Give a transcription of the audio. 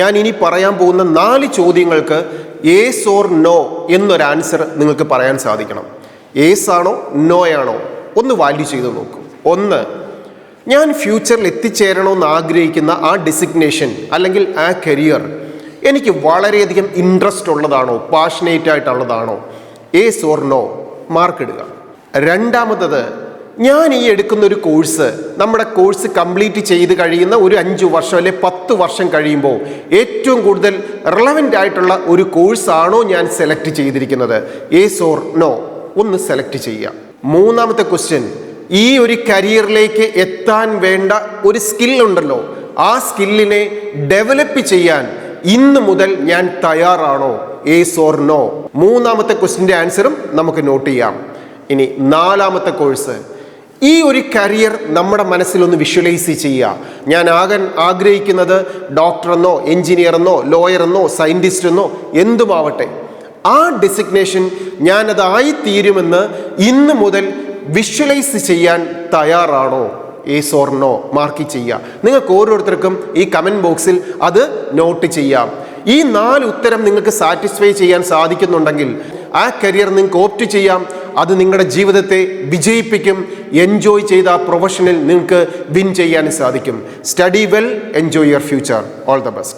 ഞാൻ ഇനി പറയാൻ പോകുന്ന 4 ചോദ്യങ്ങൾക്ക് യേസ് ഓർ നോ എന്നൊരു ആൻസർ നിങ്ങൾക്ക് പറയാൻ സാധിക്കണം. യേസ് ആണോ നോ ആണോ ഒന്ന് വാല്യൂ ചെയ്ത് നോക്കൂ. 1, ഞാൻ ഫ്യൂച്ചറിൽ എത്തിച്ചേരണമെന്ന് ആഗ്രഹിക്കുന്ന ആ ഡെസിഗ്നേഷൻ അല്ലെങ്കിൽ ആ കരിയർ എനിക്ക് വളരെയധികം ഇൻട്രസ്റ്റ് ഉള്ളതാണോ, പാഷനേറ്റ് ആയിട്ടുള്ളതാണോ? യേസ് ഓർ നോ മാർക്ക് ഇടുക. രണ്ടാമത്തത്, ഞാൻ ഈ എടുക്കുന്ന ഒരു കോഴ്സ്, നമ്മുടെ കോഴ്സ് കംപ്ലീറ്റ് ചെയ്ത് കഴിയുന്ന ഒരു 5 വർഷം അല്ലെ 10 വർഷം കഴിയുമ്പോൾ ഏറ്റവും കൂടുതൽ റിലവൻ്റ് ആയിട്ടുള്ള ഒരു കോഴ്സാണോ ഞാൻ സെലക്ട് ചെയ്തിരിക്കുന്നത്? യേസ് ഓർ നോ ഒന്ന് സെലക്ട് ചെയ്യുക. മൂന്നാമത്തെ ക്വസ്റ്റ്യൻ, ഈ ഒരു കരിയറിലേക്ക് എത്താൻ വേണ്ട ഒരു സ്കില്ലുണ്ടല്ലോ, ആ സ്കില്ലിനെ ഡെവലപ്പ് ചെയ്യാൻ ഇന്ന് മുതൽ ഞാൻ തയ്യാറാണോ? Yes or no. മൂന്നാമത്തെ ക്വസ്റ്റ്യൻ്റെ ആൻസറും നമുക്ക് നോട്ട് ചെയ്യാം. ഇനി 4ാമത്തെ കോഴ്സ്, ഈ ഒരു കരിയർ നമ്മുടെ മനസ്സിലൊന്ന് വിഷ്വലൈസ് ചെയ്യുക. ഞാൻ ആകാൻ ആഗ്രഹിക്കുന്നത് ഡോക്ടറെന്നോ എൻജിനീയറെന്നോ ലോയറെന്നോ സയൻറ്റിസ്റ്റെന്നോ എന്തുമാവട്ടെ, ആ ഡെസിഗ്നേഷൻ ഞാനതായി തീരുമെന്ന് ഇന്ന് മുതൽ വിഷ്വലൈസ് ചെയ്യാൻ തയ്യാറാണോ? യേസ് ഓർ നോ മാർക്ക് ചെയ്യുക. നിങ്ങൾക്ക് ഓരോരുത്തർക്കും ഈ കമൻറ്റ് ബോക്സിൽ അത് നോട്ട് ചെയ്യാം. ഈ 4 ഉത്തരം നിങ്ങൾക്ക് സാറ്റിസ്ഫൈ ചെയ്യാൻ സാധിക്കുന്നുണ്ടെങ്കിൽ ആ കരിയർ നിങ്ങൾക്ക് ഓപ്റ്റ് ചെയ്യാം. അത് നിങ്ങളുടെ ജീവിതത്തെ വിജയിപ്പിക്കും. എൻജോയ് ചെയ്ത ആ പ്രൊഫഷനിൽ നിങ്ങൾക്ക് വിൻ ചെയ്യാൻ സാധിക്കും. Study well, enjoy your future. All the best.